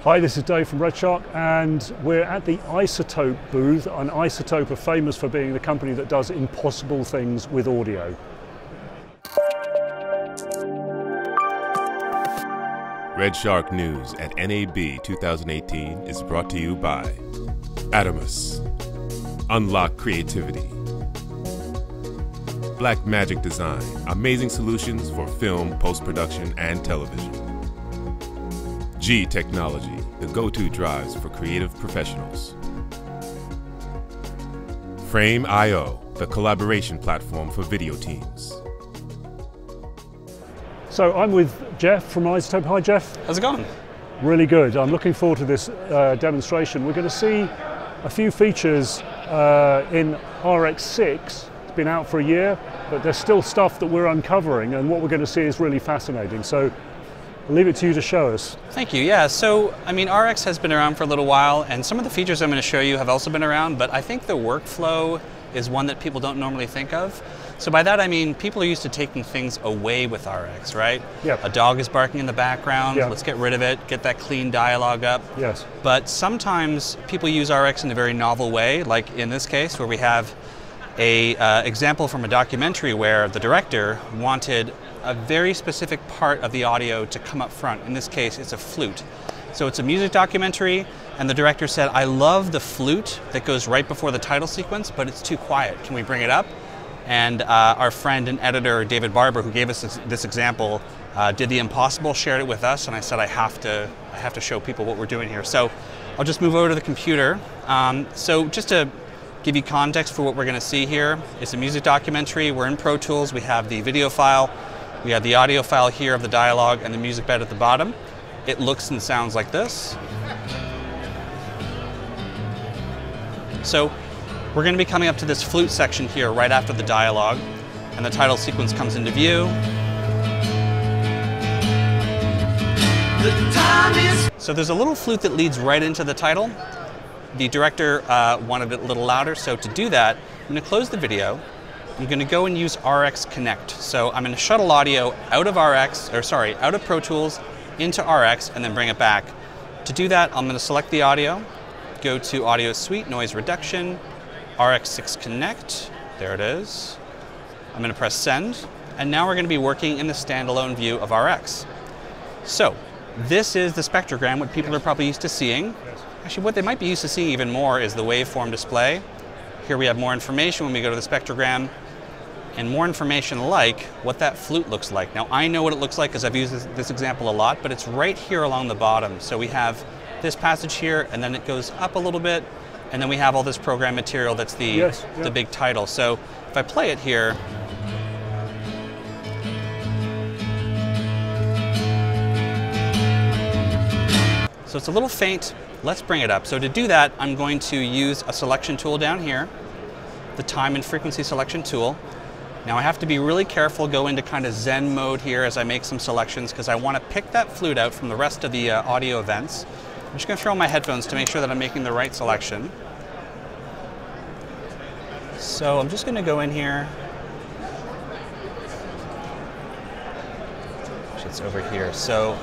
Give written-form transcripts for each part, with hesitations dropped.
Hi, this is Dave from Red Shark, and we're at the iZotope booth. And iZotope are famous for being the company that does impossible things with audio. Red Shark News at NAB 2018 is brought to you by Adamus, Unlock Creativity, Black Magic Design, amazing solutions for film, post-production, and television. G Technology, the go-to drives for creative professionals. Frame.io, the collaboration platform for video teams. So I'm with Jeff from iZotope. Hi, Jeff. How's it going? Really good. I'm looking forward to this demonstration. We're going to see a few features in RX6. It's been out for a year, but there's still stuff that we're uncovering, and what we're going to see is really fascinating. So I'll leave it to you to show us. Thank you. Yeah, so I mean, RX has been around for a little while, and some of the features I'm going to show you have also been around, but I think the workflow is one that people don't normally think of. So by that I mean people are used to taking things away with RX, right? Yep. A dog is barking in the background, Yep. Let's get rid of it, get that clean dialogue up. Yes. But sometimes people use RX in a very novel way, like in this case where we have a example from a documentary where the director wanted a very specific part of the audio to come up front. In this case, it's a flute. So it's a music documentary, and the director said, I love the flute that goes right before the title sequence, but it's too quiet. Can we bring it up? And our friend and editor, David Barber, who gave us this example, did the impossible, shared it with us, and I said I have to show people what we're doing here. So I'll just move over to the computer. So just to give you context for what we're going to see here, it's a music documentary. We're in Pro Tools. We have the video file. We have the audio file here of the dialogue and the music bed at the bottom. It looks and sounds like this. So we're going to be coming up to this flute section here right after the dialogue, and the title sequence comes into view. So there's a little flute that leads right into the title. The director wanted it a little louder, so to do that, I'm going to close the video. I'm going to go and use RX Connect. So I'm going to shuttle audio out of out of Pro Tools into RX and then bring it back. To do that, I'm going to select the audio, go to Audio Suite, Noise Reduction, RX6 Connect, there it is. I'm going to press Send, and now we're going to be working in the standalone view of RX. So this is the spectrogram, what people are probably used to seeing. Actually, what they might be used to seeing even more is the waveform display. Here we have more information when we go to the spectrogram, and more information like what that flute looks like. Now I know what it looks like because I've used this example a lot, but it's right here along the bottom. So we have this passage here, and then it goes up a little bit, and then we have all this program material that's the big title. So if I play it here, so it's a little faint. Let's bring it up. So to do that, I'm going to use a selection tool down here, the time and frequency selection tool. Now I have to be really careful, go into kind of Zen mode here as I make some selections, because I want to pick that flute out from the rest of the audio events. I'm just going to throw on my headphones to make sure that I'm making the right selection. So I'm just going to go in here. It's over here. So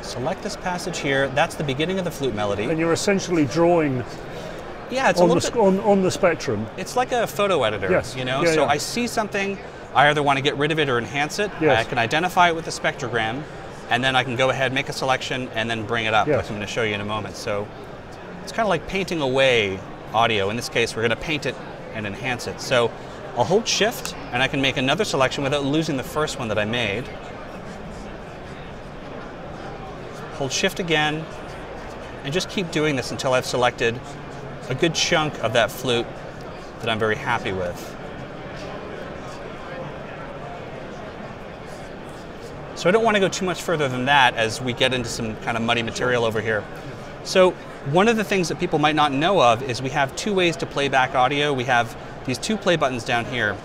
select this passage here. That's the beginning of the flute melody. And you're essentially drawing it's on the spectrum. It's like a photo editor, yes. you know? Yeah, I see something, I either want to get rid of it or enhance it. Yes. I can identify it with the spectrogram, and then I can go ahead, make a selection, and then bring it up, like I'm going to show you in a moment. So it's kind of like painting away audio. In this case, we're going to paint it and enhance it. So I'll hold Shift, and I can make another selection without losing the first one that I made. Hold Shift again, and just keep doing this until I've selected a good chunk of that flute that I'm very happy with. So I don't want to go too much further than that as we get into some kind of muddy material over here. So one of the things that people might not know of is we have two ways to play back audio. We have these two play buttons down here.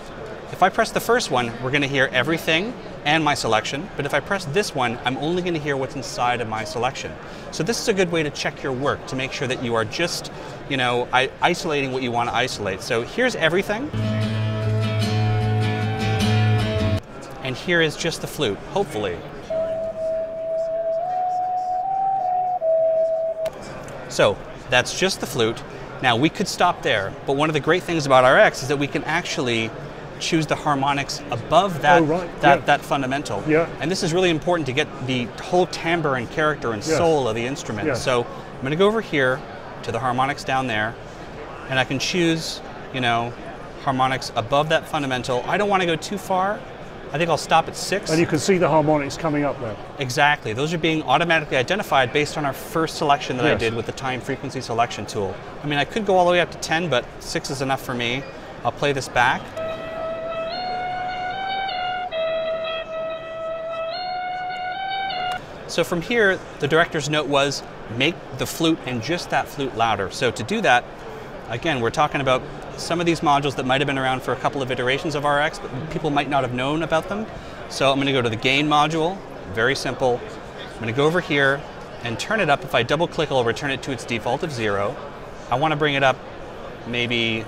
If I press the first one, we're going to hear everything and my selection, but if I press this one, I'm only going to hear what's inside of my selection. So this is a good way to check your work, to make sure that you are just, isolating what you want to isolate. So here's everything. And here is just the flute, hopefully. So that's just the flute. Now we could stop there, but one of the great things about RX is that we can actually choose the harmonics above that, that fundamental. Yeah. And this is really important to get the whole timbre and character and soul of the instrument. Yes. So I'm going to go over here to the harmonics down there, and I can choose, you know, harmonics above that fundamental. I don't want to go too far. I think I'll stop at 6. And you can see the harmonics coming up there. Exactly. Those are being automatically identified based on our first selection that I did with the time frequency selection tool. I mean, I could go all the way up to 10, but 6 is enough for me. I'll play this back. So from here, the director's note was make the flute and just that flute louder. So to do that, again, we're talking about some of these modules that might have been around for a couple of iterations of RX, but people might not have known about them. So I'm going to go to the gain module, very simple. I'm going to go over here and turn it up. If I double click, I'll return it to its default of 0. I want to bring it up maybe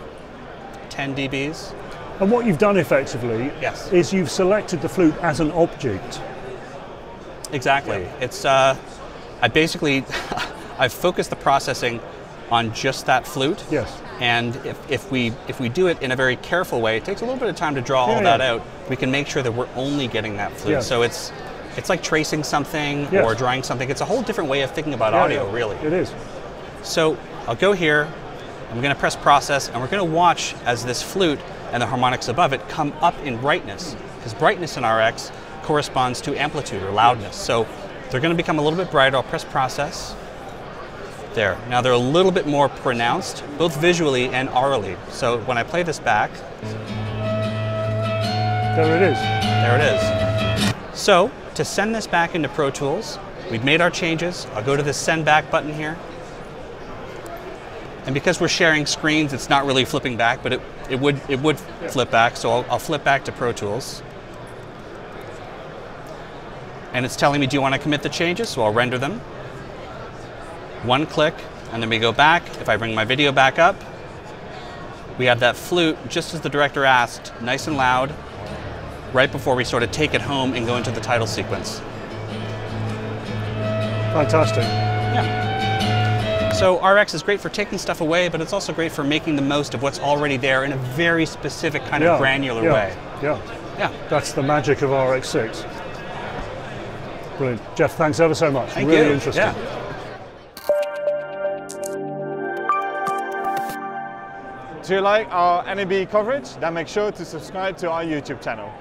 10 dBs. And what you've done effectively is you've selected the flute as an object. Exactly. It's I basically I've focused the processing on just that flute. Yes. And if we do it in a very careful way, it takes a little bit of time to draw all that out. We can make sure that we're only getting that flute. So it's like tracing something or drawing something. It's a whole different way of thinking about audio, really. It is. So I'll go here. I'm going to press process, and we're going to watch as this flute and the harmonics above it come up in brightness, because brightness in RX corresponds to amplitude or loudness. So they're going to become a little bit brighter. I'll press process. There. Now they're a little bit more pronounced, both visually and aurally. So when I play this back, there it is. There it is. So to send this back into Pro Tools, we've made our changes. I'll go to the send back button here. And because we're sharing screens, it's not really flipping back, but it would flip back. So I'll flip back to Pro Tools. And it's telling me, do you want to commit the changes? So I'll render them. One click, and then we go back. If I bring my video back up, we have that flute, just as the director asked, nice and loud, right before we sort of take it home and go into the title sequence. Fantastic. Yeah. So RX is great for taking stuff away, but it's also great for making the most of what's already there in a very specific kind of granular way. Yeah. That's the magic of RX6. Brilliant. Jeff, thanks ever so much. Thank really you. interesting. Yeah. Do you like our NAB coverage? Then make sure to subscribe to our YouTube channel.